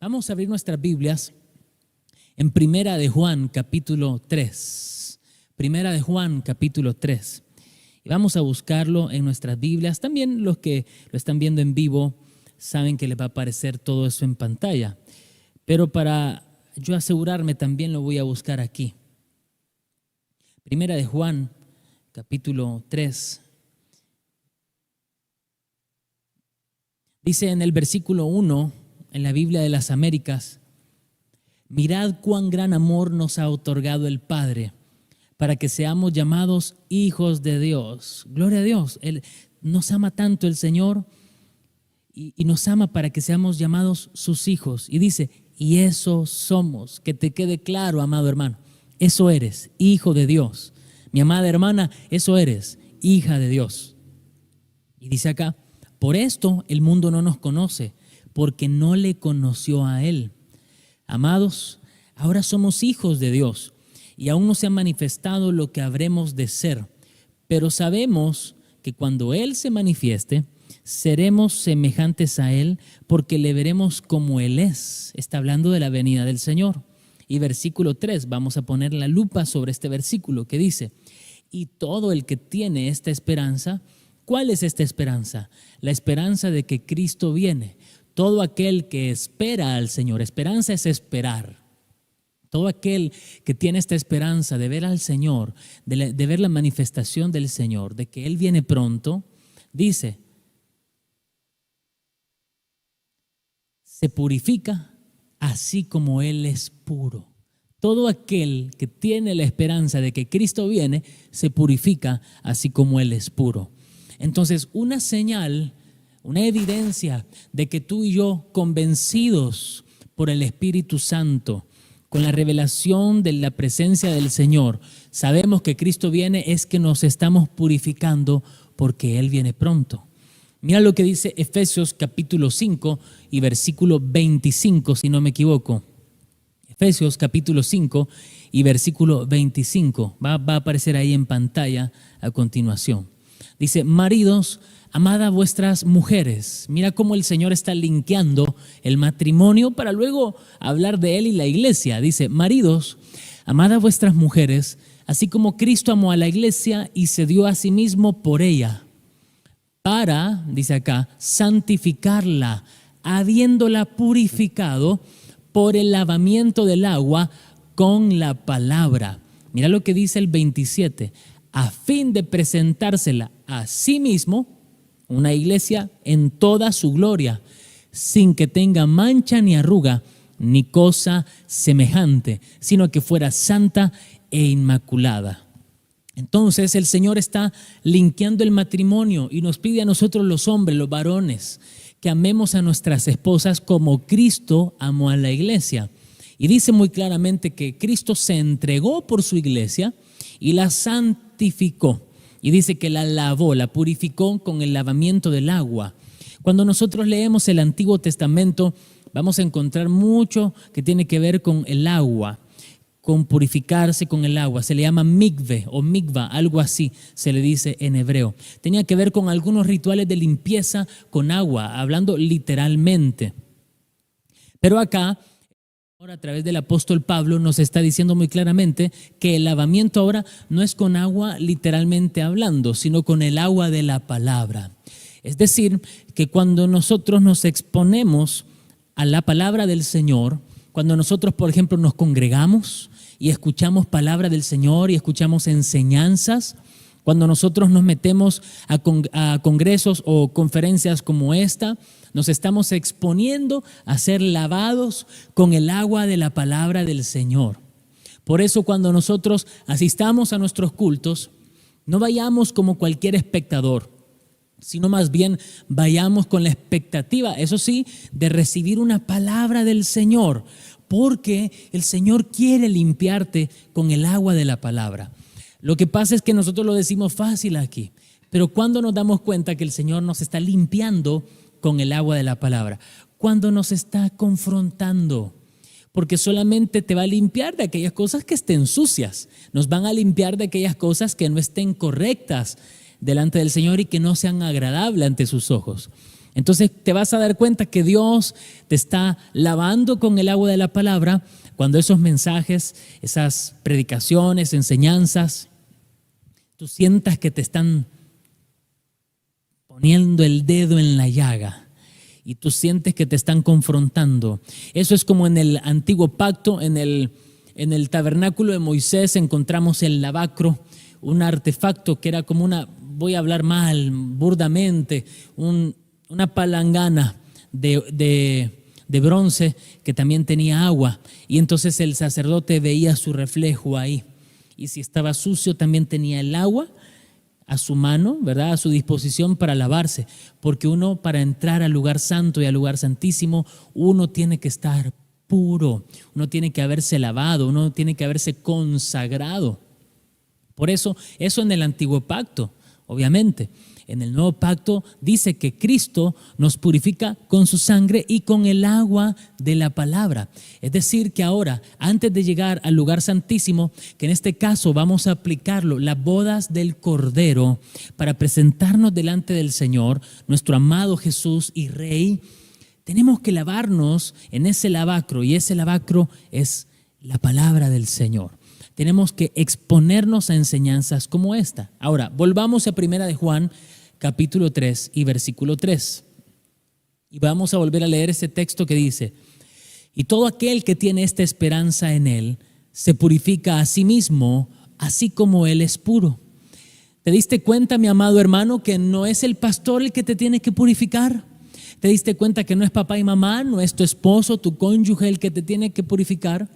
Vamos a abrir nuestras Biblias en Primera de Juan, capítulo 3. Primera de Juan, capítulo 3. Y vamos a buscarlo en nuestras Biblias. También los que lo están viendo en vivo saben que les va a aparecer todo eso en pantalla. Pero para yo asegurarme, también lo voy a buscar aquí. Primera de Juan, capítulo 3. Dice en el versículo 1, en la Biblia de las Américas: mirad cuán gran amor nos ha otorgado el Padre, para que seamos llamados hijos de Dios. Gloria a Dios. Él nos ama tanto el Señor y nos ama para que seamos llamados sus hijos. Y dice, y eso somos. Que te quede claro, amado hermano. Eso eres, hijo de Dios. Mi amada hermana, eso eres, hija de Dios. Y dice acá, por esto el mundo no nos conoce, porque no le conoció a Él. Amados, ahora somos hijos de Dios y aún no se ha manifestado lo que habremos de ser, pero sabemos que cuando Él se manifieste, seremos semejantes a Él porque le veremos como Él es. Está hablando de la venida del Señor. Y versículo 3, vamos a poner la lupa sobre este versículo que dice, y todo el que tiene esta esperanza, ¿cuál es esta esperanza? La esperanza de que Cristo viene. Todo aquel que espera al Señor, esperanza es esperar. Todo aquel que tiene esta esperanza de ver al Señor, de ver la manifestación del Señor, de que Él viene pronto, dice, se purifica así como Él es puro. Todo aquel que tiene la esperanza de que Cristo viene, se purifica así como Él es puro. Entonces, una señal, una evidencia de que tú y yo, convencidos por el Espíritu Santo, con la revelación de la presencia del Señor, sabemos que Cristo viene, es que nos estamos purificando porque Él viene pronto. Mira lo que dice Efesios capítulo 5 y versículo 25, si no me equivoco. Efesios capítulo 5 y versículo 25. Va a aparecer ahí en pantalla a continuación. Dice, maridos, amad a vuestras mujeres. Mira cómo el Señor está linkeando el matrimonio para luego hablar de Él y la iglesia. Dice, maridos, amad a vuestras mujeres, así como Cristo amó a la iglesia y se dio a sí mismo por ella, para, dice acá, santificarla, habiéndola purificado por el lavamiento del agua con la palabra. Mira lo que dice el 27, a fin de presentársela a sí mismo, una iglesia en toda su gloria, sin que tenga mancha ni arruga, ni cosa semejante, sino que fuera santa e inmaculada. Entonces el Señor está linkeando el matrimonio y nos pide a nosotros los hombres, los varones, que amemos a nuestras esposas como Cristo amó a la iglesia. Y dice muy claramente que Cristo se entregó por su iglesia y la santificó. Y dice que la lavó, la purificó con el lavamiento del agua. Cuando nosotros leemos el Antiguo Testamento, vamos a encontrar mucho que tiene que ver con el agua, con purificarse con el agua. Se le llama mikve o mikva, algo así se le dice en hebreo. Tenía que ver con algunos rituales de limpieza con agua, hablando literalmente. Pero acá, ahora a través del apóstol Pablo nos está diciendo muy claramente que el lavamiento ahora no es con agua literalmente hablando, sino con el agua de la palabra. Es decir, que cuando nosotros nos exponemos a la palabra del Señor, cuando nosotros, por ejemplo, nos congregamos y escuchamos palabra del Señor y escuchamos enseñanzas, cuando nosotros nos metemos a congresos o conferencias como esta, nos estamos exponiendo a ser lavados con el agua de la palabra del Señor. Por eso cuando nosotros asistamos a nuestros cultos, no vayamos como cualquier espectador, sino más bien vayamos con la expectativa, eso sí, de recibir una palabra del Señor, porque el Señor quiere limpiarte con el agua de la palabra. Lo que pasa es que nosotros lo decimos fácil aquí, pero cuando nos damos cuenta que el Señor nos está limpiando con el agua de la palabra, cuando nos está confrontando, porque solamente te va a limpiar de aquellas cosas que estén sucias, nos van a limpiar de aquellas cosas que no estén correctas delante del Señor y que no sean agradables ante sus ojos. Entonces te vas a dar cuenta que Dios te está lavando con el agua de la palabra cuando esos mensajes, esas predicaciones, enseñanzas, tú sientas que te están poniendo el dedo en la llaga y tú sientes que te están confrontando. Eso es como en el antiguo pacto, en el tabernáculo de Moisés encontramos el lavacro, un artefacto que era como voy a hablar mal, burdamente, una palangana de bronce que también tenía agua, y entonces el sacerdote veía su reflejo ahí, y si estaba sucio también tenía el agua a su mano, ¿verdad?, a su disposición para lavarse, porque uno, para entrar al lugar santo y al lugar santísimo, uno tiene que estar puro, uno tiene que haberse lavado, uno tiene que haberse consagrado. Por eso en el antiguo pacto, obviamente. En el nuevo pacto dice que Cristo nos purifica con su sangre y con el agua de la palabra. Es decir, que ahora, antes de llegar al lugar santísimo, que en este caso vamos a aplicarlo, las bodas del Cordero, para presentarnos delante del Señor, nuestro amado Jesús y Rey, tenemos que lavarnos en ese lavacro, y ese lavacro es la palabra del Señor. Tenemos que exponernos a enseñanzas como esta. Ahora, volvamos a 1 de Juan, capítulo 3 y versículo 3. Y vamos a volver a leer ese texto que dice: y todo aquel que tiene esta esperanza en Él se purifica a sí mismo, así como Él es puro. ¿Te diste cuenta, mi amado hermano, que no es el pastor el que te tiene que purificar? ¿Te diste cuenta que no es papá y mamá, no es tu esposo, tu cónyuge el que te tiene que purificar?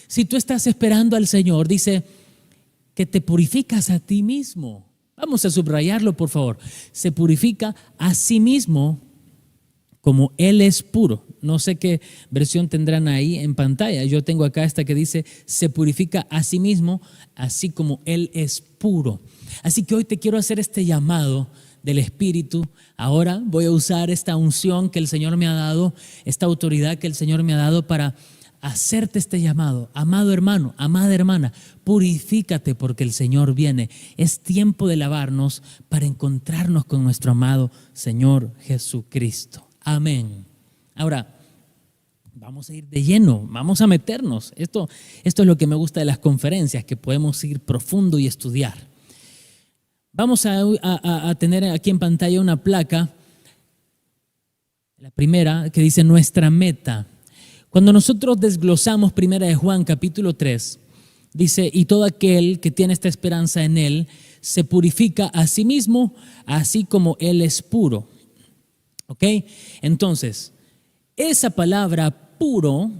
Si tú estás esperando al Señor, dice que te purificas a ti mismo. Vamos a subrayarlo, por favor. Se purifica a sí mismo como Él es puro. No sé qué versión tendrán ahí en pantalla. Yo tengo acá esta que dice: se purifica a sí mismo, así como Él es puro. Así que hoy te quiero hacer este llamado del Espíritu. Ahora voy a usar esta unción que el Señor me ha dado, esta autoridad que el Señor me ha dado para hacerte este llamado. Amado hermano, amada hermana, purifícate porque el Señor viene. Es tiempo de lavarnos para encontrarnos con nuestro amado Señor Jesucristo. Amén. Ahora, vamos a ir de lleno, vamos a meternos. Esto es lo que me gusta de las conferencias, que podemos ir profundo y estudiar. Vamos a tener aquí en pantalla una placa, la primera, que dice nuestra meta. Cuando nosotros desglosamos 1 de Juan capítulo 3, dice: y todo aquel que tiene esta esperanza en Él se purifica a sí mismo, así como Él es puro. ¿Ok? Entonces, esa palabra puro,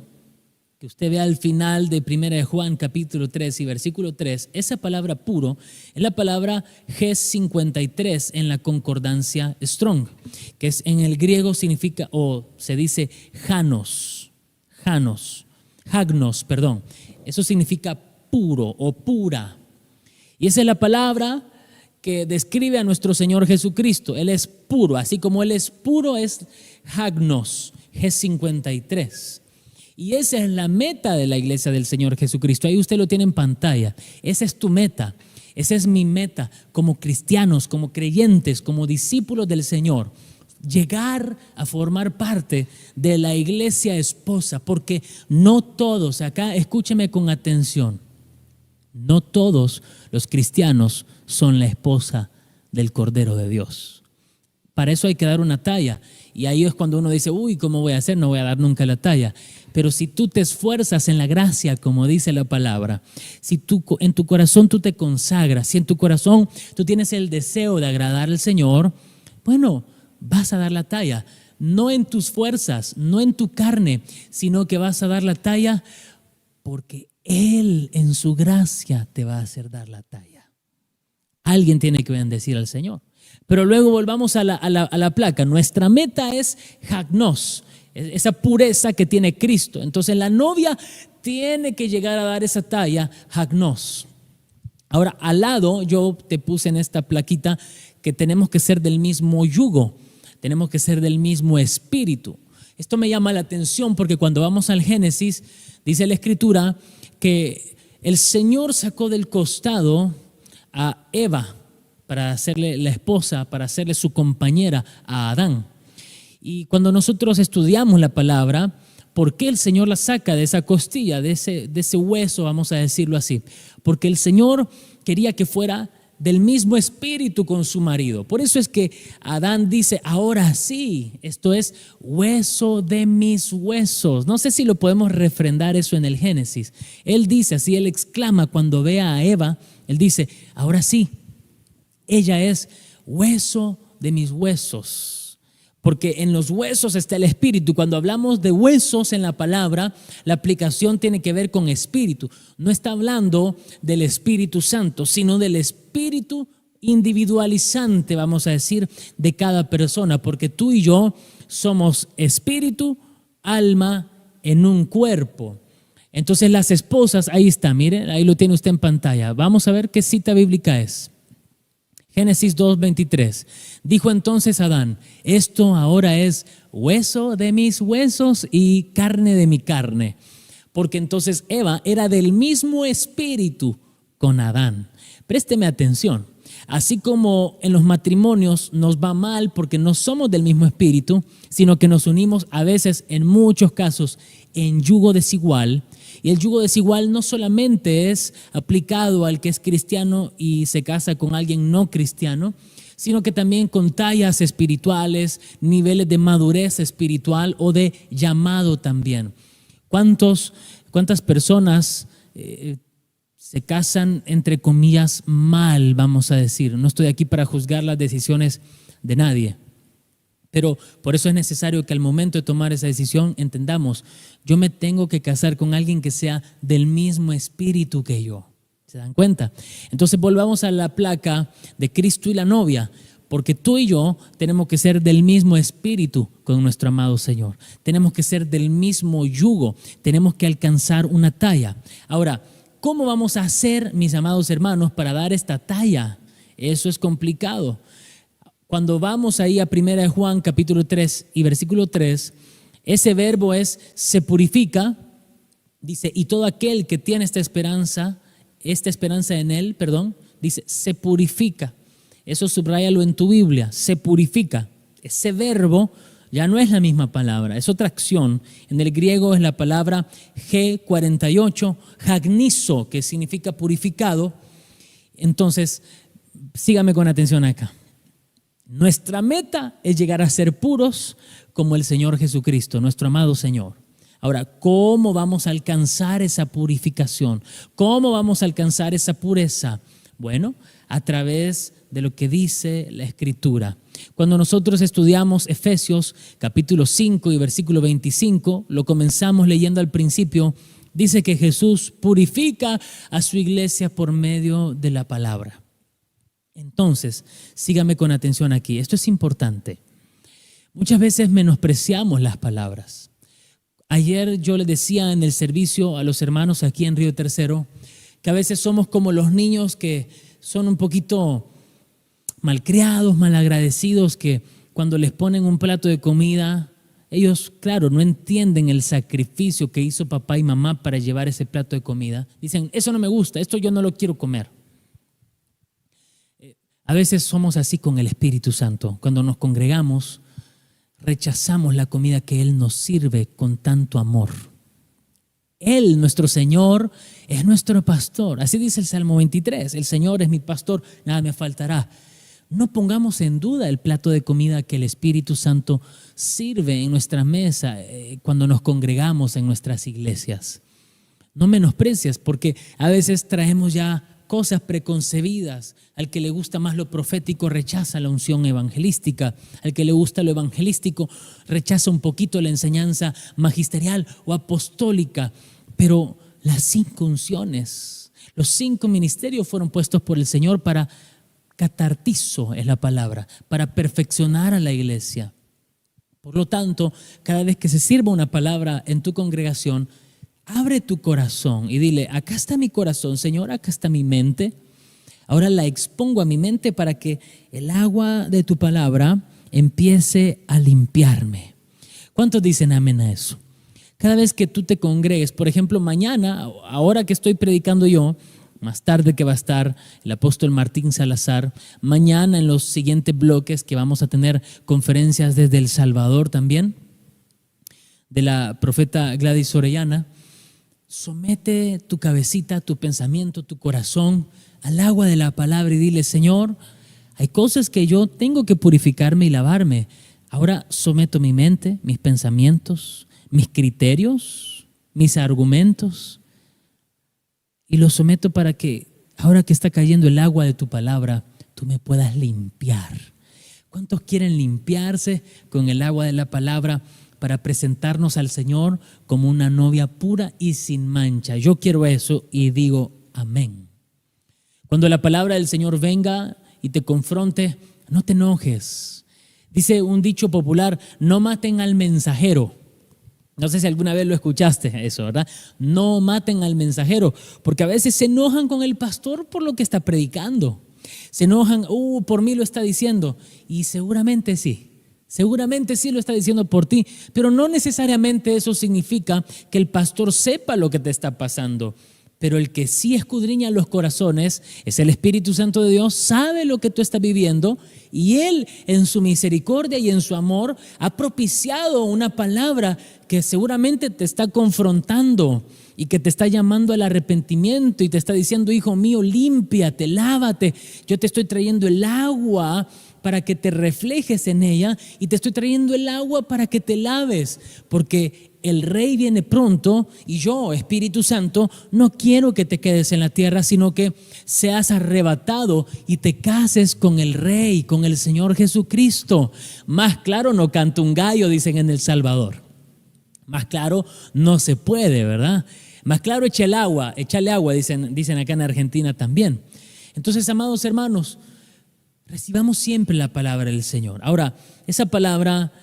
que usted ve al final de 1 de Juan capítulo 3 y versículo 3, esa palabra puro es la palabra G53 en la concordancia Strong, que es en el griego significa, o se dice hagnos, perdón. Eso significa puro o pura. Y esa es la palabra que describe a nuestro Señor Jesucristo. Él es puro, así como Él es puro es hagnos, G53. Y esa es la meta de la iglesia del Señor Jesucristo. Ahí usted lo tiene en pantalla. Esa es tu meta. Esa es mi meta como cristianos, como creyentes, como discípulos del Señor. Llegar a formar parte de la iglesia esposa, porque no todos, acá escúcheme con atención, no todos los cristianos son la esposa del Cordero de Dios. Para eso hay que dar una talla, y ahí es cuando uno dice: uy, ¿cómo voy a hacer? No voy a dar nunca la talla. Pero si tú te esfuerzas en la gracia, como dice la palabra, si tú en tu corazón tú te consagras, si en tu corazón tú tienes el deseo de agradar al Señor, bueno, vas a dar la talla, no en tus fuerzas, no en tu carne, sino que vas a dar la talla porque Él en su gracia te va a hacer dar la talla. Alguien tiene que bendecir al Señor. Pero luego volvamos a la placa. Nuestra meta es hagnos, esa pureza que tiene Cristo. Entonces la novia tiene que llegar a dar esa talla hagnos. Ahora, al lado yo te puse en esta plaquita que tenemos que ser del mismo yugo. Tenemos que ser del mismo espíritu. Esto me llama la atención porque cuando vamos al Génesis, dice la Escritura que el Señor sacó del costado a Eva para hacerle la esposa, para hacerle su compañera a Adán. Y cuando nosotros estudiamos la palabra, ¿por qué el Señor la saca de esa costilla, de ese hueso, vamos a decirlo así? Porque el Señor quería que fuera del mismo espíritu con su marido. Por eso es que Adán dice, ahora sí, esto es hueso de mis huesos. No sé si lo podemos refrendar eso en el Génesis. Él dice así, él exclama cuando ve a Eva, él dice, ahora sí, ella es hueso de mis huesos. Porque en los huesos está el espíritu. Cuando hablamos de huesos en la palabra, la aplicación tiene que ver con espíritu. No está hablando del Espíritu Santo, sino del espíritu individualizante, vamos a decir, de cada persona. Porque tú y yo somos espíritu, alma en un cuerpo. Entonces las esposas, ahí está, miren, ahí lo tiene usted en pantalla. Vamos a ver qué cita bíblica es. Génesis 2:23. Dijo entonces Adán, esto ahora es hueso de mis huesos y carne de mi carne. Porque entonces Eva era del mismo espíritu con Adán. Présteme atención. Así como en los matrimonios nos va mal porque no somos del mismo espíritu, sino que nos unimos a veces, en muchos casos, en yugo desigual. Y el yugo desigual no solamente es aplicado al que es cristiano y se casa con alguien no cristiano, sino que también con tallas espirituales, niveles de madurez espiritual o de llamado también. ¿Cuántas personas se casan, entre comillas, mal, vamos a decir? No estoy aquí para juzgar las decisiones de nadie. Pero por eso es necesario que al momento de tomar esa decisión entendamos, yo me tengo que casar con alguien que sea del mismo espíritu que yo. ¿Se dan cuenta? Entonces volvamos a la placa de Cristo y la novia, porque tú y yo tenemos que ser del mismo espíritu con nuestro amado Señor. Tenemos que ser del mismo yugo, tenemos que alcanzar una talla. Ahora, ¿cómo vamos a hacer, mis amados hermanos, para dar esta talla? Eso es complicado. Cuando vamos ahí a 1 Juan capítulo 3 y versículo 3, ese verbo es se purifica, dice, y todo aquel que tiene esta esperanza en él, dice, se purifica. Eso subráyalo en tu Biblia, se purifica. Ese verbo ya no es la misma palabra, es otra acción. En el griego es la palabra G48, hagnizo, que significa purificado. Entonces, sígame con atención acá. Nuestra meta es llegar a ser puros como el Señor Jesucristo, nuestro amado Señor. Ahora, ¿cómo vamos a alcanzar esa purificación? ¿Cómo vamos a alcanzar esa pureza? Bueno, a través de lo que dice la Escritura. Cuando nosotros estudiamos Efesios capítulo 5 y versículo 25, lo comenzamos leyendo al principio, dice que Jesús purifica a su iglesia por medio de la palabra. Entonces, sígame con atención aquí, esto es importante. Muchas veces menospreciamos las palabras. Ayer yo les decía en el servicio a los hermanos aquí en Río Tercero que a veces somos como los niños que son un poquito malcriados, malagradecidos, que cuando les ponen un plato de comida, ellos, claro, no entienden el sacrificio que hizo papá y mamá para llevar ese plato de comida. Dicen, eso no me gusta, esto yo no lo quiero comer. A veces somos así con el Espíritu Santo. Cuando nos congregamos, rechazamos la comida que Él nos sirve con tanto amor. Él, nuestro Señor, es nuestro pastor. Así dice el Salmo 23. El Señor es mi pastor, nada me faltará. No pongamos en duda el plato de comida que el Espíritu Santo sirve en nuestra mesa cuando nos congregamos en nuestras iglesias. No menosprecies, porque a veces traemos ya cosas preconcebidas. Al que le gusta más lo profético rechaza la unción evangelística. Al que le gusta lo evangelístico rechaza un poquito la enseñanza magisterial o apostólica. Pero las 5 unciones, los 5 ministerios fueron puestos por el Señor para catartizo, es la palabra, para perfeccionar a la iglesia. Por lo tanto, cada vez que se sirva una palabra en tu congregación, abre tu corazón y dile, acá está mi corazón, Señor, acá está mi mente. Ahora la expongo a mi mente para que el agua de tu palabra empiece a limpiarme. ¿Cuántos dicen amén a eso? Cada vez que tú te congregues, por ejemplo, mañana, ahora que estoy predicando yo, más tarde que va a estar el apóstol Martín Salazar, mañana en los siguientes bloques que vamos a tener conferencias desde El Salvador también, de la profeta Gladys Orellana. Somete tu cabecita, tu pensamiento, tu corazón al agua de la palabra y dile: Señor, hay cosas que yo tengo que purificarme y lavarme. Ahora someto mi mente, mis pensamientos, mis criterios, mis argumentos, y los someto para que, ahora que está cayendo el agua de tu palabra, tú me puedas limpiar. ¿Cuántos quieren limpiarse con el agua de la palabra para presentarnos al Señor como una novia pura y sin mancha? Yo quiero eso y digo amén. Cuando la palabra del Señor venga y te confronte, no te enojes. Dice un dicho popular: no maten al mensajero. No sé si alguna vez lo escuchaste eso, ¿verdad? No maten al mensajero, porque a veces se enojan con el pastor por lo que está predicando. Se enojan: por mí lo está diciendo. Y seguramente sí lo está diciendo por ti, pero no necesariamente eso significa que el pastor sepa lo que te está pasando. Pero el que sí escudriña los corazones es el Espíritu Santo de Dios, sabe lo que tú estás viviendo, y Él en su misericordia y en su amor ha propiciado una palabra que seguramente te está confrontando y que te está llamando al arrepentimiento y te está diciendo: hijo mío, límpiate, lávate. Yo te estoy trayendo el agua para que te reflejes en ella, y te estoy trayendo el agua para que te laves, porque el Rey viene pronto y yo, Espíritu Santo, no quiero que te quedes en la tierra, sino que seas arrebatado y te cases con el Rey, con el Señor Jesucristo. Más claro no canta un gallo, dicen en El Salvador. Más claro no se puede, ¿verdad? Más claro échale agua, dicen acá en Argentina también. Entonces, amados hermanos, recibamos siempre la palabra del Señor. Ahora, esa palabra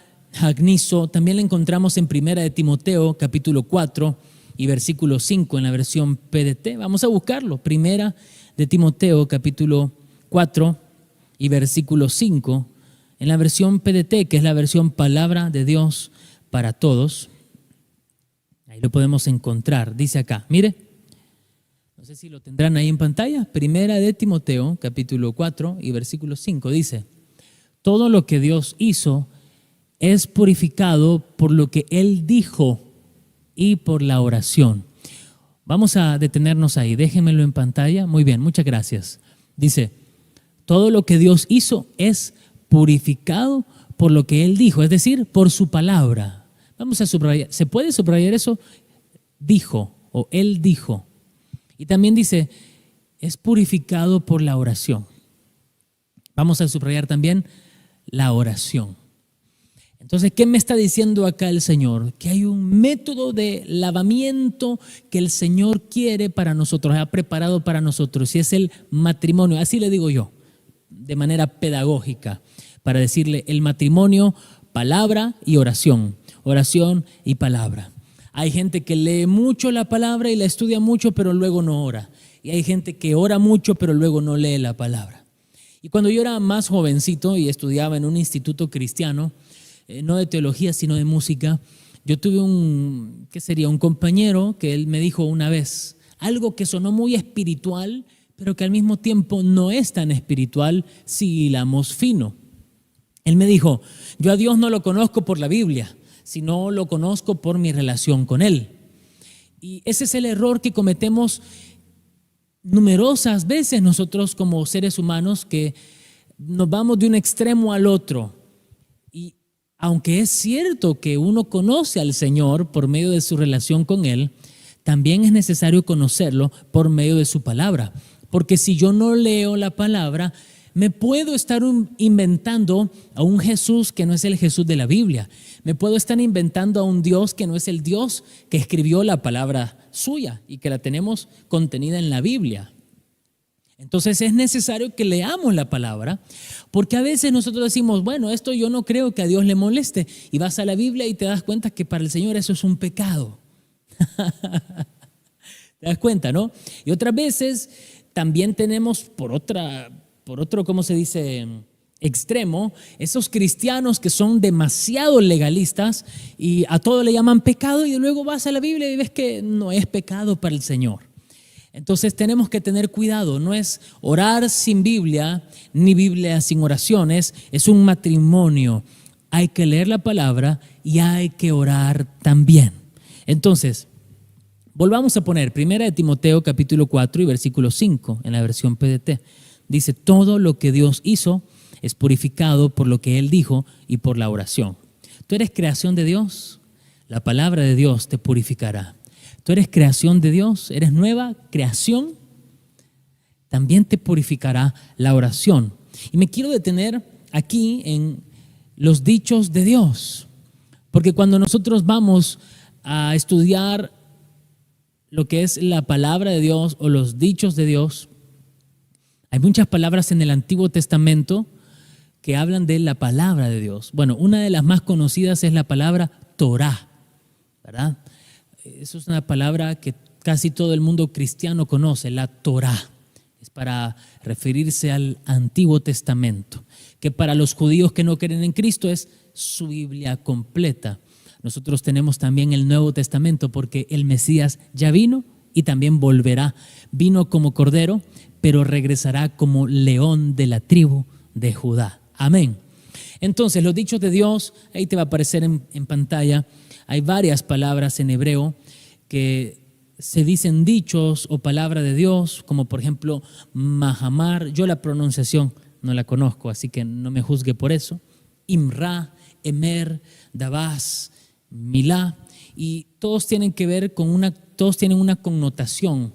agnizo también la encontramos en 1 de Timoteo capítulo 4 y versículo 5 en la versión PDT. Vamos a buscarlo. 1 de Timoteo capítulo 4 y versículo 5 en la versión PDT, que es la versión Palabra de Dios para Todos. Ahí lo podemos encontrar. Dice acá, mire, no sé si lo tendrán ahí en pantalla. 1 de Timoteo capítulo 4 y versículo 5 dice: todo lo que Dios hizo es purificado por lo que Él dijo y por la oración. Vamos a detenernos ahí, déjenmelo en pantalla. Muy bien, muchas gracias. Dice: todo lo que Dios hizo es purificado por lo que Él dijo, es decir, por su palabra. Vamos a subrayar, ¿se puede subrayar eso? Dijo o Él dijo. Y también dice: es purificado por la oración. Vamos a subrayar también la oración. Entonces, ¿qué me está diciendo acá el Señor? Que hay un método de lavamiento que el Señor quiere para nosotros, ha preparado para nosotros, y es el matrimonio. Así le digo yo, de manera pedagógica, para decirle: el matrimonio, palabra y oración y palabra. Hay gente que lee mucho la palabra y la estudia mucho, pero luego no ora. Y hay gente que ora mucho, pero luego no lee la palabra. Y cuando yo era más jovencito y estudiaba en un instituto cristiano, no de teología, sino de música, yo tuve un compañero que él me dijo una vez algo que sonó muy espiritual, pero que al mismo tiempo no es tan espiritual si hilamos fino. Él me dijo: yo a Dios no lo conozco por la Biblia, sino lo conozco por mi relación con Él. Y ese es el error que cometemos numerosas veces nosotros como seres humanos, que nos vamos de un extremo al otro. Y aunque es cierto que uno conoce al Señor por medio de su relación con Él, también es necesario conocerlo por medio de su palabra. Porque si yo no leo la palabra, me puedo estar inventando a un Jesús que no es el Jesús de la Biblia. Me puedo estar inventando a un Dios que no es el Dios que escribió la palabra suya y que la tenemos contenida en la Biblia. Entonces es necesario que leamos la palabra, porque a veces nosotros decimos: bueno, esto yo no creo que a Dios le moleste, y vas a la Biblia y te das cuenta que para el Señor eso es un pecado. ¿Te das cuenta, no? Y otras veces también tenemos por otro, ¿cómo se dice?, extremo, esos cristianos que son demasiado legalistas y a todo le llaman pecado, y luego vas a la Biblia y ves que no es pecado para el Señor. Entonces tenemos que tener cuidado, no es orar sin Biblia, ni Biblia sin oraciones, es un matrimonio. Hay que leer la palabra y hay que orar también. Entonces, volvamos a poner 1 Timoteo capítulo 4 y versículo 5 en la versión PDT. Dice, todo lo que Dios hizo es purificado por lo que Él dijo y por la oración. Tú eres creación de Dios, la palabra de Dios te purificará. Tú eres creación de Dios, eres nueva creación, también te purificará la oración. Y me quiero detener aquí en los dichos de Dios, porque cuando nosotros vamos a estudiar lo que es la palabra de Dios o los dichos de Dios, hay muchas palabras en el Antiguo Testamento que hablan de la palabra de Dios. Bueno, una de las más conocidas es la palabra Torá, ¿verdad? Eso es una palabra que casi todo el mundo cristiano conoce, la Torá. Es para referirse al Antiguo Testamento, que para los judíos que no creen en Cristo es su Biblia completa. Nosotros tenemos también el Nuevo Testamento porque el Mesías ya vino y también volverá. Vino como cordero, pero regresará como león de la tribu de Judá. Amén. Entonces, los dichos de Dios, ahí te va a aparecer en pantalla. Hay varias palabras en hebreo que se dicen dichos o palabra de Dios, como por ejemplo Mahamar. Yo la pronunciación no la conozco, así que no me juzgue por eso. Imra, Emer, Dabás, Milá, y todos tienen que ver todos tienen una connotación.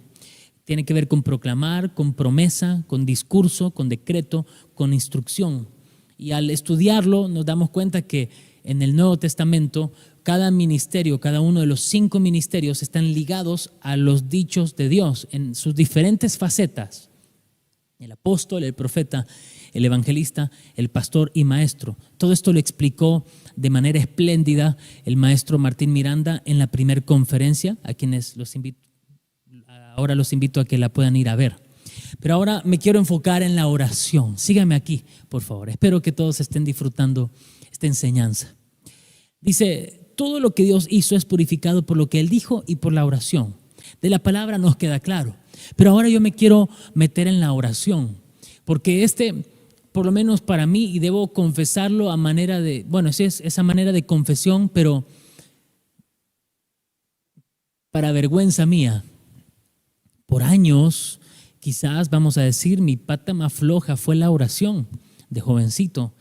Tiene que ver con proclamar, con promesa, con discurso, con decreto, con instrucción. Y al estudiarlo nos damos cuenta que en el Nuevo Testamento cada ministerio, cada uno de los 5 ministerios están ligados a los dichos de Dios en sus diferentes facetas. El apóstol, el profeta, el evangelista, el pastor y maestro. Todo esto lo explicó de manera espléndida el maestro Martín Miranda en la primera conferencia, a quienes ahora los invito a que la puedan ir a ver. Pero ahora me quiero enfocar en la oración. Síganme aquí, por favor. Espero que todos estén disfrutando esta enseñanza. Dice, todo lo que Dios hizo es purificado por lo que Él dijo y por la oración. De la palabra nos queda claro. Pero ahora yo me quiero meter en la oración, porque por lo menos para mí, y debo confesarlo a manera de, bueno, es esa manera de confesión, pero para vergüenza mía, por años, quizás vamos a decir, mi pata más floja fue la oración de jovencito.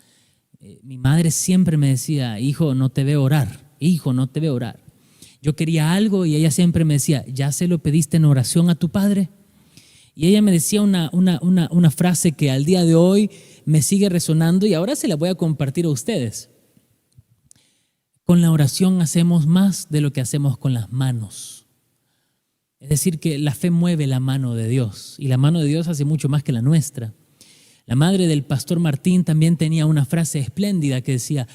Mi madre siempre me decía, hijo, no te veo orar, hijo, no te veo orar. Yo quería algo y ella siempre me decía, ¿ya se lo pediste en oración a tu padre? Y ella me decía una frase que al día de hoy me sigue resonando y ahora se la voy a compartir a ustedes. Con la oración hacemos más de lo que hacemos con las manos. Es decir, que la fe mueve la mano de Dios y la mano de Dios hace mucho más que la nuestra. La madre del pastor Martín también tenía una frase espléndida que decía,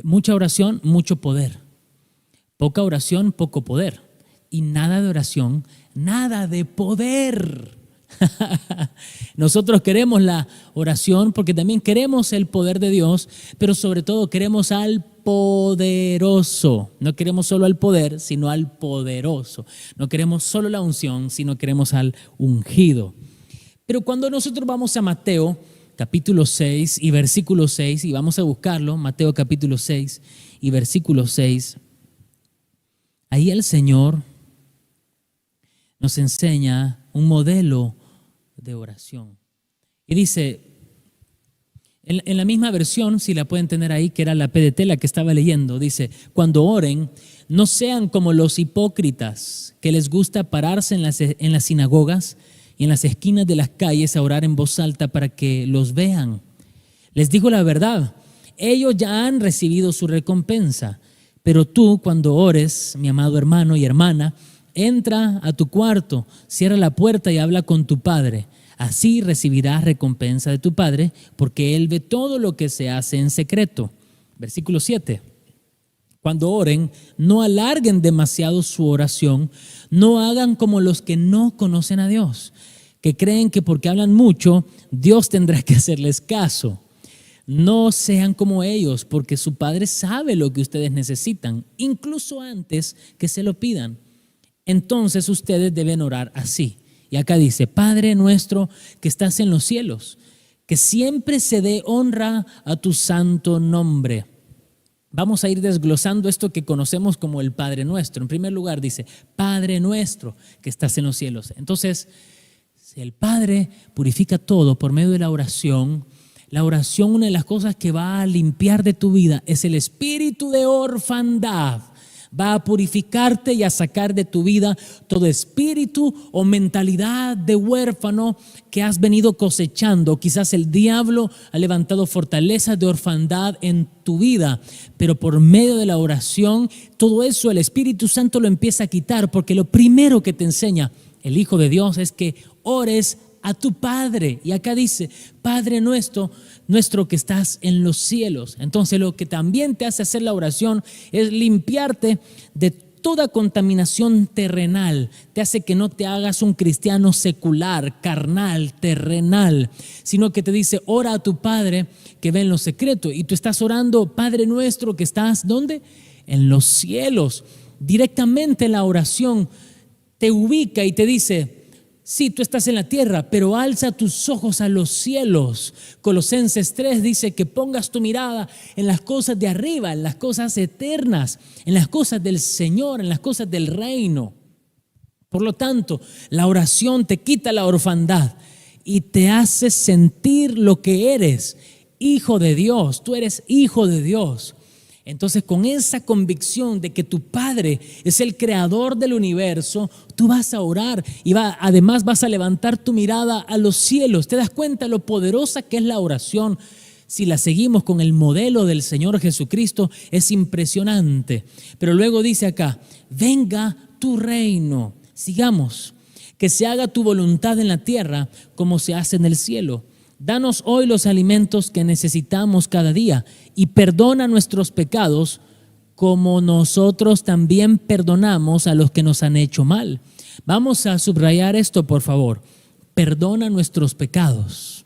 mucha oración, mucho poder. Poca oración, poco poder. Y nada de oración, nada de poder. Nosotros queremos la oración porque también queremos el poder de Dios, pero sobre todo queremos al poderoso. No queremos solo al poder, sino al poderoso. No queremos solo la unción, sino queremos al ungido. Pero cuando nosotros vamos a Mateo capítulo 6 y versículo 6, y vamos a buscarlo, Mateo capítulo 6 y versículo 6, ahí el Señor nos enseña un modelo de oración. Y dice, en la misma versión, si la pueden tener ahí, que era la PDT, la que estaba leyendo, dice, cuando oren, no sean como los hipócritas, que les gusta pararse en las sinagogas y en las esquinas de las calles a orar en voz alta para que los vean. Les digo la verdad, ellos ya han recibido su recompensa, pero tú cuando ores, mi amado hermano y hermana, entra a tu cuarto, cierra la puerta y habla con tu padre. Así recibirás recompensa de tu padre, porque Él ve todo lo que se hace en secreto. Versículo 7. Cuando oren, no alarguen demasiado su oración, no hagan como los que no conocen a Dios, que creen que porque hablan mucho, Dios tendrá que hacerles caso. No sean como ellos, porque su Padre sabe lo que ustedes necesitan, incluso antes que se lo pidan. entonces ustedes deben orar así. Y acá dice: Padre nuestro que estás en los cielos, que siempre se dé honra a tu santo nombre. Vamos a ir desglosando esto que conocemos como el Padre Nuestro. En primer lugar dice: Padre nuestro que estás en los cielos. Entonces, si el Padre purifica todo por medio de la oración, una de las cosas que va a limpiar de tu vida es el espíritu de orfandad. Va a purificarte y a sacar de tu vida todo espíritu o mentalidad de huérfano que has venido cosechando. Quizás el diablo ha levantado fortalezas de orfandad en tu vida, pero por medio de la oración, todo eso el Espíritu Santo lo empieza a quitar, porque lo primero que te enseña el Hijo de Dios es que ores a tu Padre. Y acá dice: Padre nuestro que estás en los cielos. Entonces lo que también te hace hacer la oración es limpiarte de toda contaminación terrenal. Te hace que no te hagas un cristiano secular, carnal, terrenal, sino que te dice: ora a tu Padre que ve en lo secreto. Y tú estás orando: Padre nuestro que estás, ¿dónde? En los cielos. Directamente la oración te ubica y te dice: sí, tú estás en la tierra, pero alza tus ojos a los cielos. Colosenses 3 dice que pongas tu mirada en las cosas de arriba, en las cosas eternas, en las cosas del Señor, en las cosas del reino. Por lo tanto, la oración te quita la orfandad y te hace sentir lo que eres, hijo de Dios. Tú eres hijo de Dios. Entonces, con esa convicción de que tu Padre es el creador del universo, tú vas a orar y además vas a levantar tu mirada a los cielos. ¿Te das cuenta lo poderosa que es la oración? Si la seguimos con el modelo del Señor Jesucristo, es impresionante. Pero luego dice acá: venga tu reino. Sigamos. Que se haga tu voluntad en la tierra como se hace en el cielo. Danos hoy los alimentos que necesitamos cada día y perdona nuestros pecados como nosotros también perdonamos a los que nos han hecho mal. Vamos a subrayar esto, por favor. Perdona nuestros pecados.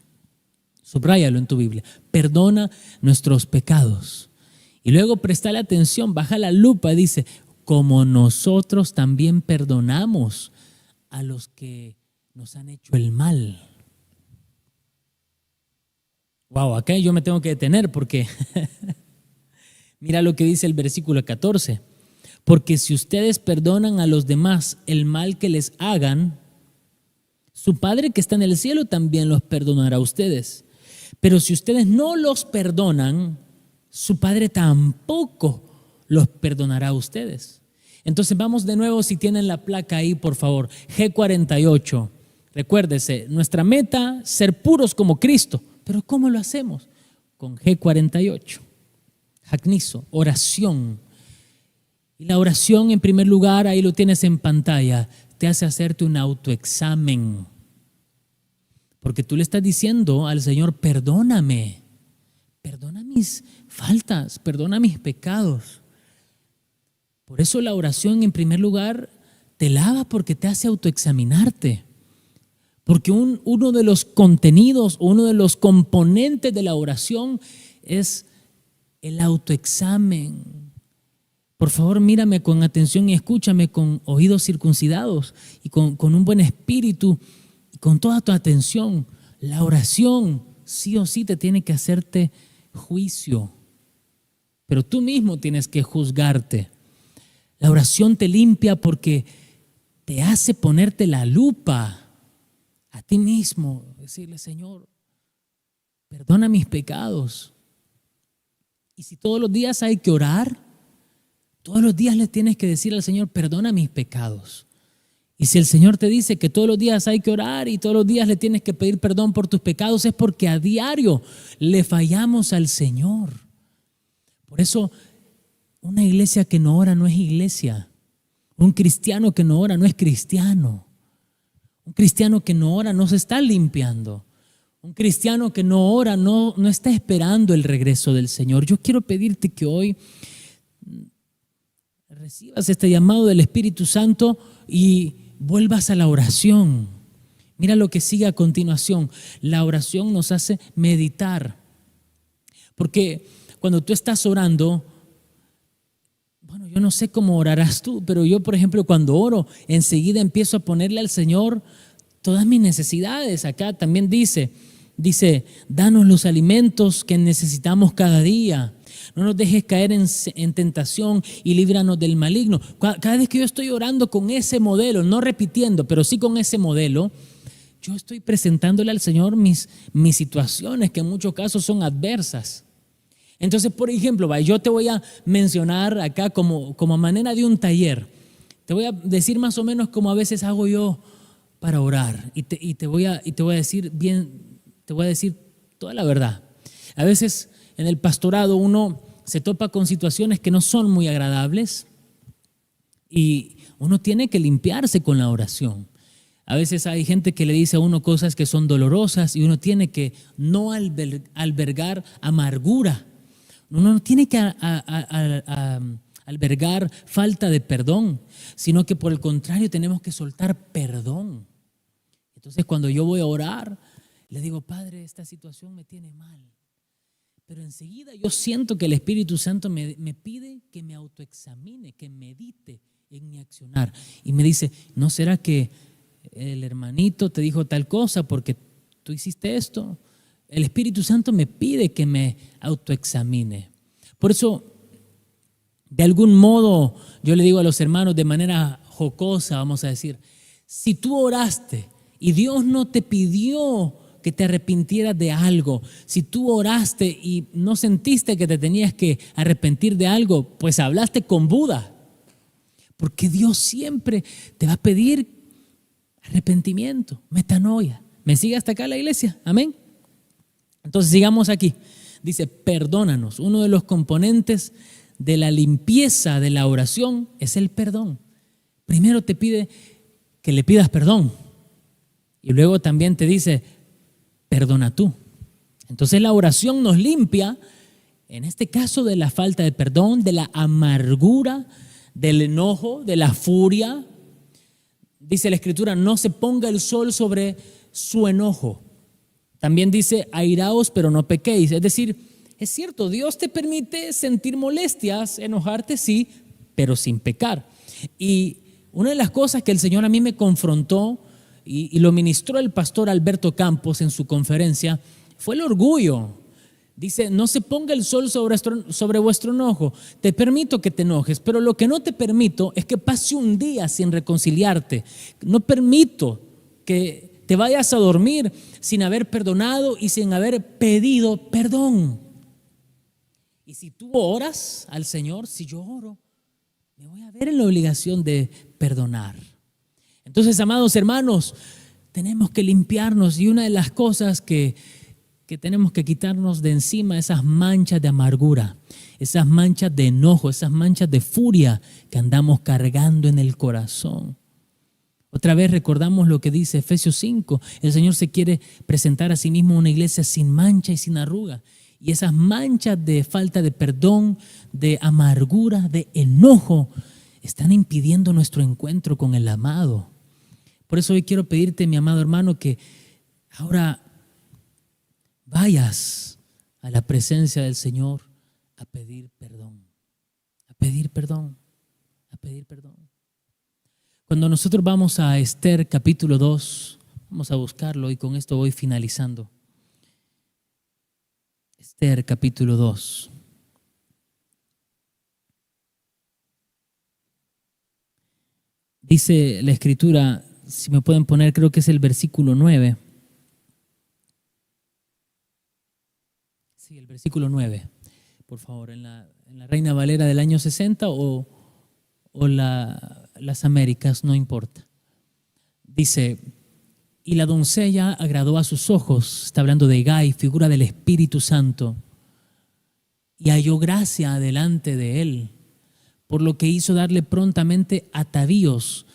Subráyalo en tu Biblia. Perdona nuestros pecados. Y luego prestale atención, baja la lupa y dice: como nosotros también perdonamos a los que nos han hecho el mal. Wow, acá yo me tengo que detener porque mira lo que dice el versículo 14. Porque si ustedes perdonan a los demás el mal que les hagan, su Padre que está en el cielo también los perdonará a ustedes. Pero si ustedes no los perdonan, su Padre tampoco los perdonará a ustedes. Entonces vamos de nuevo, si tienen la placa ahí, por favor, G48. Recuérdese, nuestra meta, ser puros como Cristo. ¿Pero cómo lo hacemos? Con G48. Jacnizo, oración. Y la oración, en primer lugar, ahí lo tienes en pantalla, te hace hacerte un autoexamen. Porque tú le estás diciendo al Señor: perdóname, perdona mis faltas, perdona mis pecados. Por eso la oración, en primer lugar, te lava, porque te hace autoexaminarte. Porque uno de los contenidos, uno de los componentes de la oración es el autoexamen. Por favor, mírame con atención y escúchame con oídos circuncidados y con un buen espíritu y con toda tu atención. La oración sí o sí te tiene que hacerte juicio, pero tú mismo tienes que juzgarte. La oración te limpia porque te hace ponerte la lupa a ti mismo, decirle: Señor, perdona mis pecados. Y si todos los días hay que orar, todos los días le tienes que decir al Señor: perdona mis pecados. Y si el Señor te dice que todos los días hay que orar y todos los días le tienes que pedir perdón por tus pecados, es porque a diario le fallamos al Señor. Por eso, una iglesia que no ora no es iglesia. Un cristiano que no ora no es cristiano. Un cristiano que no ora no se está limpiando. Un cristiano que no ora no está esperando el regreso del Señor. Yo quiero pedirte que hoy recibas este llamado del Espíritu Santo y vuelvas a la oración. Mira lo que sigue a continuación. La oración nos hace meditar. Porque cuando tú estás orando, bueno, Yo no sé cómo orarás tú, pero yo, por ejemplo, cuando oro, enseguida empiezo a ponerle al Señor todas mis necesidades. Acá también dice, danos los alimentos que necesitamos cada día. No nos dejes caer en tentación y líbranos del maligno. Cada vez que yo estoy orando con ese modelo, no repitiendo, pero sí con ese modelo, yo estoy presentándole al Señor mis situaciones que en muchos casos son adversas. Entonces, por ejemplo, yo te voy a mencionar acá como a manera de un taller. Te voy a decir más o menos cómo a veces hago yo para orar y te voy a decir bien, te voy a decir toda la verdad. A veces en el pastorado uno se topa con situaciones que no son muy agradables y uno tiene que limpiarse con la oración. A veces hay gente que le dice a uno cosas que son dolorosas y uno tiene que no albergar amargura. Uno no tiene que albergar falta de perdón, sino que por el contrario tenemos que soltar perdón. Entonces cuando yo voy a orar, le digo, Padre, esta situación me tiene mal. Pero enseguida yo siento que el Espíritu Santo me pide que me autoexamine, que medite en mi accionar. Y me dice, ¿no será que el hermanito te dijo tal cosa porque tú hiciste esto? El Espíritu Santo me pide que me autoexamine. Por eso, de algún modo, yo le digo a los hermanos de manera jocosa, vamos a decir, si tú oraste y Dios no te pidió que te arrepintieras de algo, si tú oraste y no sentiste que te tenías que arrepentir de algo, pues hablaste con Buda, porque Dios siempre te va a pedir arrepentimiento, metanoia. ¿Me sigue hasta acá la iglesia? Amén. Entonces sigamos aquí. Dice, perdónanos. Uno de los componentes de la limpieza de la oración es el perdón. Primero te pide que le pidas perdón y luego también te dice, perdona tú. Entonces la oración nos limpia, en este caso, de la falta de perdón, de la amargura, del enojo, de la furia. Dice la Escritura, no se ponga el sol sobre su enojo. También dice, airaos, pero no pequéis. Es decir, es cierto, Dios te permite sentir molestias, enojarte, sí, pero sin pecar. Y una de las cosas que el Señor a mí me confrontó y lo ministró el pastor Alberto Campos en su conferencia fue el orgullo. Dice, no se ponga el sol sobre vuestro enojo. Te permito que te enojes, pero lo que no te permito es que pase un día sin reconciliarte. No permito que te vayas a dormir sin haber perdonado y sin haber pedido perdón. Y si tú oras al Señor, si yo oro, me voy a ver en la obligación de perdonar. Entonces, amados hermanos, tenemos que limpiarnos y una de las cosas que tenemos que quitarnos de encima esas manchas de amargura, esas manchas de enojo, esas manchas de furia que andamos cargando en el corazón. Otra vez recordamos lo que dice Efesios 5. El Señor se quiere presentar a sí mismo una iglesia sin mancha y sin arruga. Y esas manchas de falta de perdón, de amargura, de enojo, están impidiendo nuestro encuentro con el amado. Por eso hoy quiero pedirte, mi amado hermano, que ahora vayas a la presencia del Señor a pedir perdón, a pedir perdón, a pedir perdón. Cuando nosotros vamos a Esther capítulo 2, vamos a buscarlo y con esto voy finalizando. Esther capítulo 2. Dice la Escritura, si me pueden poner, creo que es el versículo 9. Sí, el versículo 9, por favor, en la Reina Valera del año 60 o las Américas, no importa. Dice, y la doncella agradó a sus ojos, está hablando de Gai, figura del Espíritu Santo, y halló gracia delante de él, por lo que hizo darle prontamente atavíos.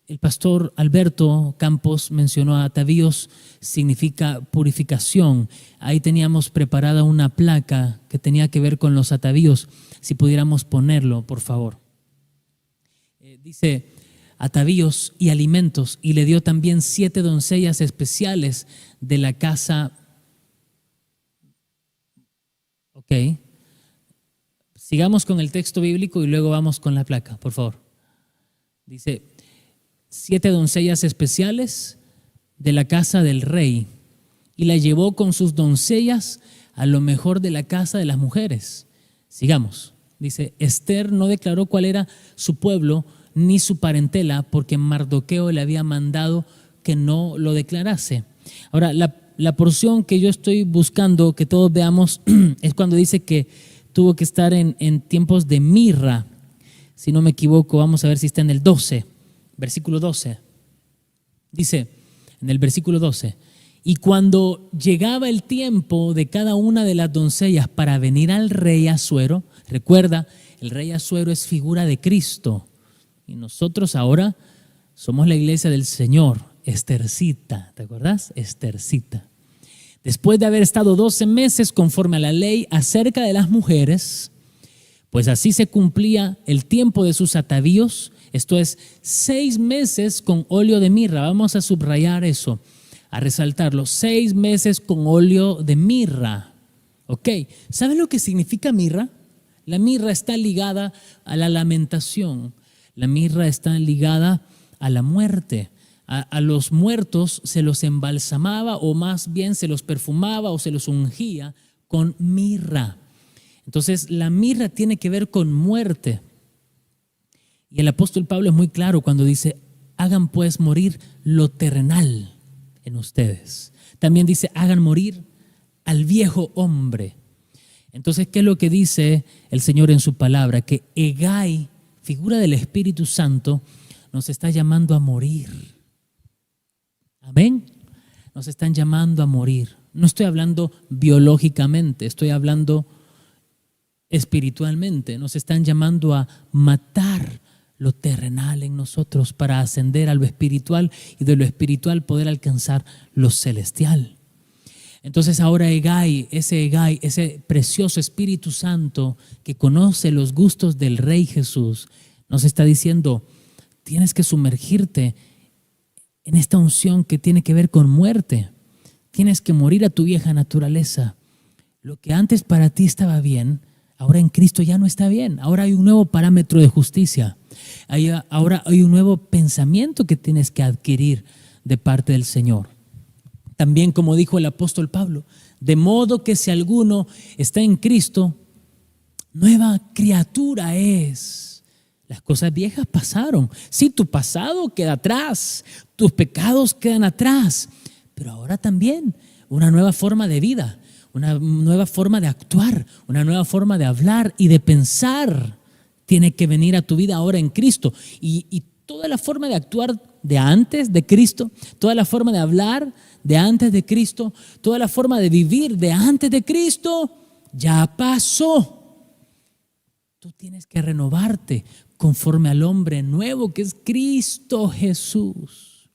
El pastor Alberto Campos mencionó atavíos, significa purificación. Ahí teníamos preparada una placa que tenía que ver con los atavíos, si pudiéramos ponerlo, por favor. Dice, atavíos y alimentos, y le dio también 7 doncellas especiales de la casa. Ok, Sigamos con el texto bíblico y luego vamos con la placa, por favor. Dice, 7 doncellas especiales de la casa del rey, y la llevó con sus doncellas a lo mejor de la casa de las mujeres. Sigamos. Dice, Esther no declaró cuál era su pueblo ni su parentela, porque Mardoqueo le había mandado que no lo declarase. Ahora, la porción que yo estoy buscando que todos veamos es cuando dice que tuvo que estar en tiempos de mirra. Si no me equivoco, vamos a ver si está en el 12, versículo 12. Dice, en el versículo 12, y cuando llegaba el tiempo de cada una de las doncellas para venir al rey Asuero, recuerda, el rey Asuero es figura de Cristo, y nosotros ahora somos la iglesia del Señor, Estercita, ¿te acuerdas? Estercita. Después de haber estado 12 meses conforme a la ley acerca de las mujeres, pues así se cumplía el tiempo de sus atavíos, esto es 6 meses con óleo de mirra. Vamos a subrayar eso, a resaltarlo, 6 meses con óleo de mirra. Ok, ¿saben lo que significa mirra? La mirra está ligada a la lamentación, la mirra está ligada a la muerte. A los muertos se los embalsamaba, o más bien se los perfumaba o se los ungía con mirra. Entonces la mirra tiene que ver con muerte. Y el apóstol Pablo es muy claro cuando dice, hagan pues morir lo terrenal en ustedes. También dice, hagan morir al viejo hombre. Entonces, ¿qué es lo que dice el Señor en su palabra? Que Hegai, figura del Espíritu Santo, nos está llamando a morir. Amén. Nos están llamando a morir. No estoy hablando biológicamente, estoy hablando espiritualmente. Nos están llamando a matar lo terrenal en nosotros para ascender a lo espiritual y de lo espiritual poder alcanzar lo celestial. Entonces ahora Hegai, ese precioso Espíritu Santo que conoce los gustos del Rey Jesús, nos está diciendo, tienes que sumergirte en esta unción que tiene que ver con muerte. Tienes que morir a tu vieja naturaleza. Lo que antes para ti estaba bien, ahora en Cristo ya no está bien. Ahora hay un nuevo parámetro de justicia. Ahora hay un nuevo pensamiento que tienes que adquirir de parte del Señor. También, como dijo el apóstol Pablo, de modo que si alguno está en Cristo, nueva criatura es. Las cosas viejas pasaron. Sí, tu pasado queda atrás, tus pecados quedan atrás, pero ahora también una nueva forma de vida, una nueva forma de actuar, una nueva forma de hablar y de pensar tiene que venir a tu vida ahora en Cristo. Y toda la forma de actuar de antes de Cristo, toda la forma de hablar de antes de Cristo, toda la forma de vivir de antes de Cristo, ya pasó. Tú tienes que renovarte conforme al hombre nuevo que es Cristo Jesús.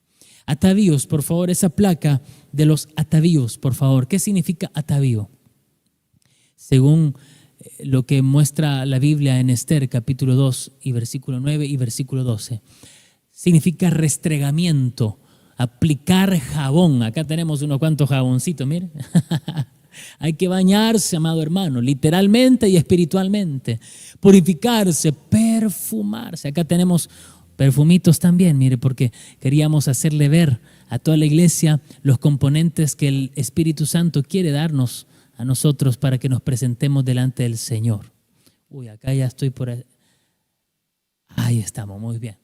Atavíos, por favor, esa placa de los atavíos, por favor. ¿Qué significa atavío? Según lo que muestra la Biblia en Esther, capítulo 2 y versículo 9 y versículo 12. Significa restregamiento, aplicar jabón. Acá tenemos unos cuantos jaboncitos, mire. Hay que bañarse, amado hermano, literalmente y espiritualmente. Purificarse, perfumarse. Acá tenemos perfumitos también, mire, porque queríamos hacerle ver a toda la iglesia los componentes que el Espíritu Santo quiere darnos a nosotros para que nos presentemos delante del Señor. Uy, acá ya estoy por ahí. Ahí estamos, muy bien.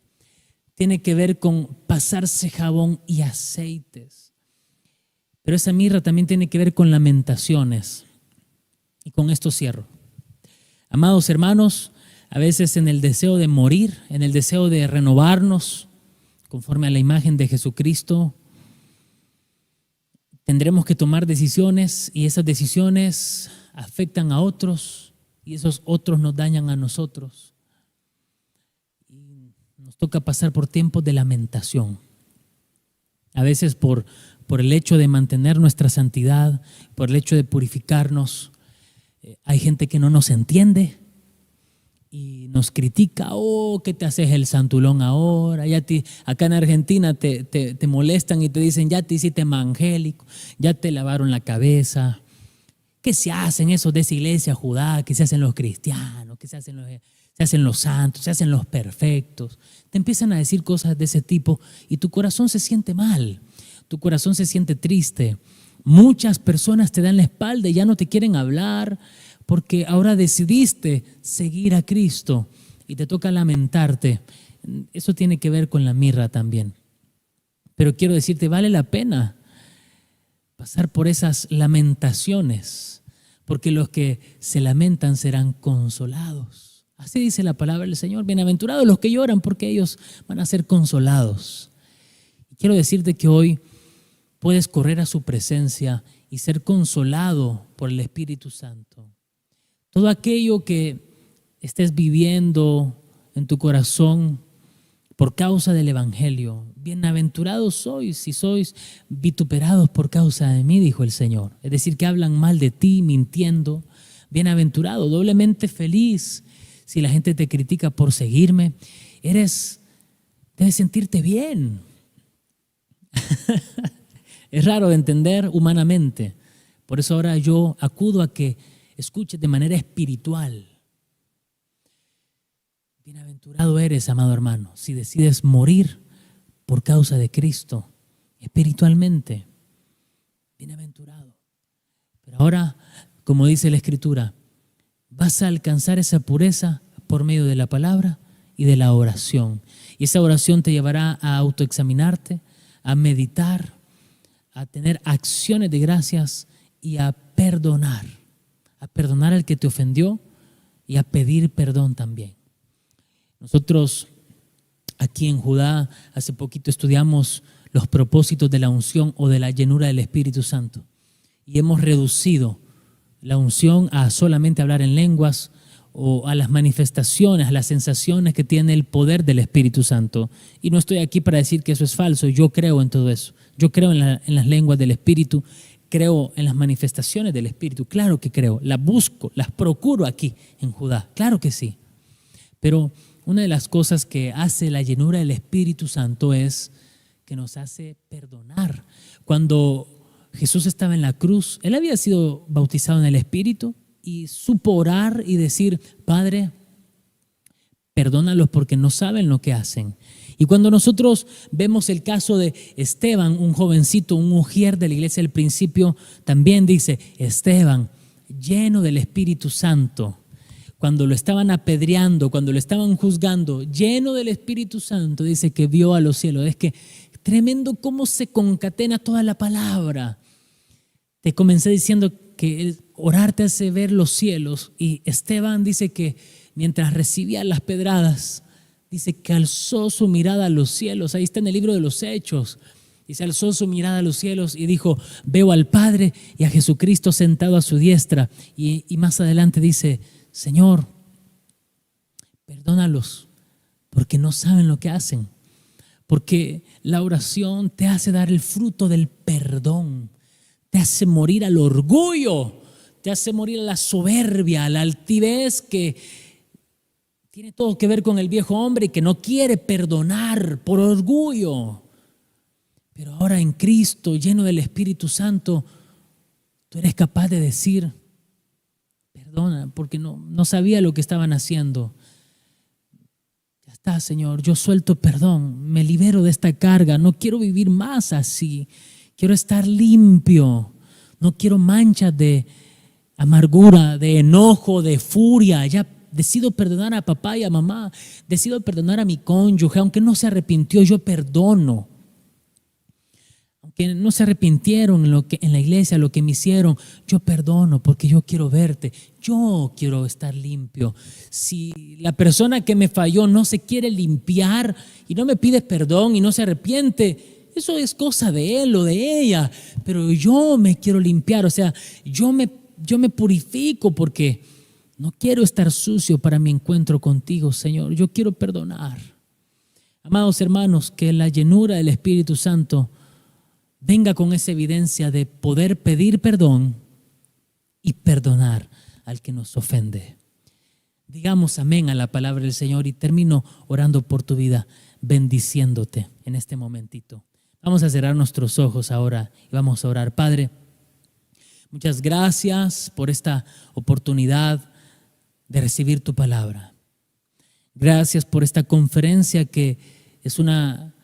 Tiene que ver con pasarse jabón y aceites. Pero esa mirra también tiene que ver con lamentaciones. Y con esto cierro. Amados hermanos, a veces en el deseo de morir, en el deseo de renovarnos conforme a la imagen de Jesucristo, tendremos que tomar decisiones y esas decisiones afectan a otros y esos otros nos dañan a nosotros. Y nos toca pasar por tiempos de lamentación. A veces por el hecho de mantener nuestra santidad, por el hecho de purificarnos, hay gente que no nos entiende y nos critica. Oh, ¿qué te haces el santulón ahora? Acá en Argentina te molestan y te dicen, ya te hiciste evangélico, ya te lavaron la cabeza. ¿Qué se hacen esos de esa iglesia judá? ¿Qué se hacen los cristianos? que se hacen los santos, se hacen los perfectos. Te empiezan a decir cosas de ese tipo y tu corazón se siente mal, tu corazón se siente triste. Muchas personas te dan la espalda y ya no te quieren hablar porque ahora decidiste seguir a Cristo y te toca lamentarte. Eso tiene que ver con la mirra también. Pero quiero decirte, vale la pena pasar por esas lamentaciones, porque los que se lamentan serán consolados. Así dice la palabra del Señor. Bienaventurados los que lloran, porque ellos van a ser consolados. Y quiero decirte que hoy puedes correr a su presencia y ser consolado por el Espíritu Santo. Todo aquello que estés viviendo en tu corazón por causa del Evangelio, bienaventurados sois si sois vituperados por causa de mí, dijo el Señor. Es decir, que hablan mal de ti, mintiendo. Bienaventurado, doblemente feliz si la gente te critica por seguirme. Debes sentirte bien. Es raro de entender humanamente. Por eso ahora yo acudo a que escuches de manera espiritual. Bienaventurado eres, amado hermano, si decides morir por causa de Cristo, espiritualmente. Bienaventurado. Pero ahora, como dice la Escritura, vas a alcanzar esa pureza por medio de la palabra y de la oración. Y esa oración te llevará a autoexaminarte, a meditar, a tener acciones de gracias y a perdonar al que te ofendió y a pedir perdón también. Nosotros aquí en Judá hace poquito estudiamos los propósitos de la unción o de la llenura del Espíritu Santo y hemos reducido la unción a solamente hablar en lenguas o a las manifestaciones, a las sensaciones que tiene el poder del Espíritu Santo. Y no estoy aquí para decir que eso es falso, yo creo en todo eso. Yo creo en las lenguas del Espíritu, creo en las manifestaciones del Espíritu, claro que creo, las busco, las procuro aquí en Judá, claro que sí. Pero una de las cosas que hace la llenura del Espíritu Santo es que nos hace perdonar. Cuando Jesús estaba en la cruz, Él había sido bautizado en el Espíritu y supo orar y decir, Padre, perdónalos porque no saben lo que hacen. Y cuando nosotros vemos el caso de Esteban, un jovencito, un ujier de la iglesia del principio, también dice, Esteban, lleno del Espíritu Santo, cuando lo estaban apedreando, cuando lo estaban juzgando, lleno del Espíritu Santo, dice que vio a los cielos. Es que tremendo cómo se concatena toda la palabra. Te comencé diciendo que el orar te hace ver los cielos y Esteban dice que mientras recibía las pedradas, dice que alzó su mirada a los cielos. Ahí está en el libro de los Hechos. Dice, alzó su mirada a los cielos y dijo, veo al Padre y a Jesucristo sentado a su diestra. Y más adelante dice, Señor, perdónalos porque no saben lo que hacen. Porque la oración te hace dar el fruto del perdón. Te hace morir al orgullo. Te hace morir a la soberbia, a la altivez que tiene todo que ver con el viejo hombre y que no quiere perdonar por orgullo. Pero ahora en Cristo, lleno del Espíritu Santo, tú eres capaz de decir, perdona, porque no sabía lo que estaban haciendo. Ya está, Señor, yo suelto perdón, me libero de esta carga, no quiero vivir más así, quiero estar limpio, no quiero manchas de amargura, de enojo, de furia. Ya decido perdonar a papá y a mamá, decido perdonar a mi cónyuge, aunque no se arrepintió, yo perdono. Que no se arrepintieron en la iglesia, lo que me hicieron, yo perdono porque yo quiero verte, yo quiero estar limpio. Si la persona que me falló no se quiere limpiar y no me pide perdón y no se arrepiente, eso es cosa de él o de ella, pero yo me quiero limpiar, o sea, yo me purifico porque no quiero estar sucio para mi encuentro contigo, Señor, yo quiero perdonar. Amados hermanos, que la llenura del Espíritu Santo venga con esa evidencia de poder pedir perdón y perdonar al que nos ofende. Digamos amén a la palabra del Señor y termino orando por tu vida, bendiciéndote en este momentito. Vamos a cerrar nuestros ojos ahora y vamos a orar. Padre, muchas gracias por esta oportunidad de recibir tu palabra. Gracias por esta conferencia que es una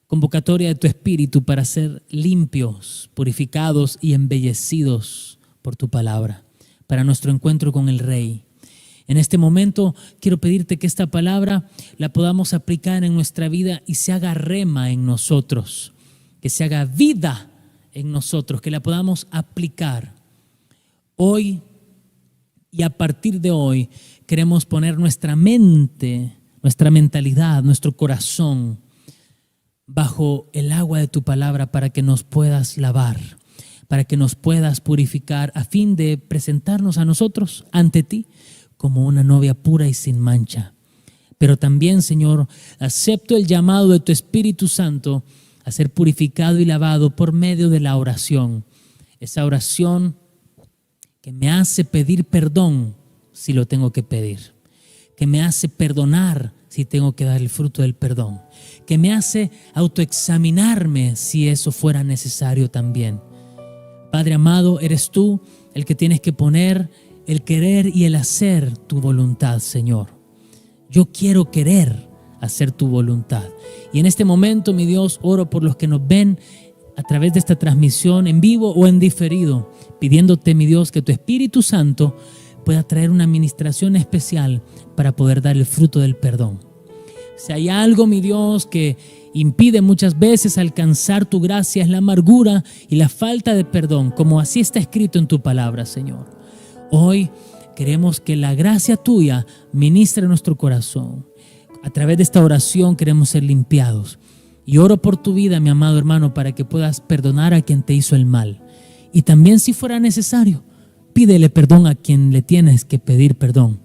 convocatoria de tu Espíritu para ser limpios, purificados y embellecidos por tu palabra, para nuestro encuentro con el Rey. En este momento quiero pedirte que esta palabra la podamos aplicar en nuestra vida y se haga rema en nosotros, que se haga vida en nosotros, que la podamos aplicar. Hoy y a partir de hoy queremos poner nuestra mente, nuestra mentalidad, nuestro corazón bajo el agua de tu palabra para que nos puedas lavar, para que nos puedas purificar a fin de presentarnos a nosotros ante ti como una novia pura y sin mancha. Pero también, Señor, acepto el llamado de tu Espíritu Santo a ser purificado y lavado por medio de la oración. Esa oración que me hace pedir perdón si lo tengo que pedir, que me hace perdonar si tengo que dar el fruto del perdón, que me hace autoexaminarme si eso fuera necesario también. Padre amado, eres tú el que tienes que poner el querer y el hacer tu voluntad, Señor. Yo quiero querer hacer tu voluntad. Y en este momento, mi Dios, oro por los que nos ven a través de esta transmisión en vivo o en diferido, pidiéndote, mi Dios, que tu Espíritu Santo pueda traer una administración especial para poder dar el fruto del perdón. Si hay algo, mi Dios, que impide muchas veces alcanzar tu gracia, es la amargura y la falta de perdón, como así está escrito en tu palabra, Señor. Hoy queremos que la gracia tuya ministre nuestro corazón. A través de esta oración queremos ser limpiados. Y oro por tu vida, mi amado hermano, para que puedas perdonar a quien te hizo el mal. Y también, si fuera necesario, pídele perdón a quien le tienes que pedir perdón.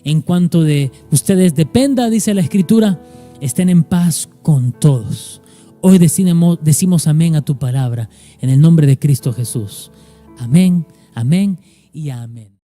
En cuanto de ustedes dependa, dice la Escritura, estén en paz con todos. Hoy decimos amén a tu palabra, en el nombre de Cristo Jesús. Amén, amén y amén.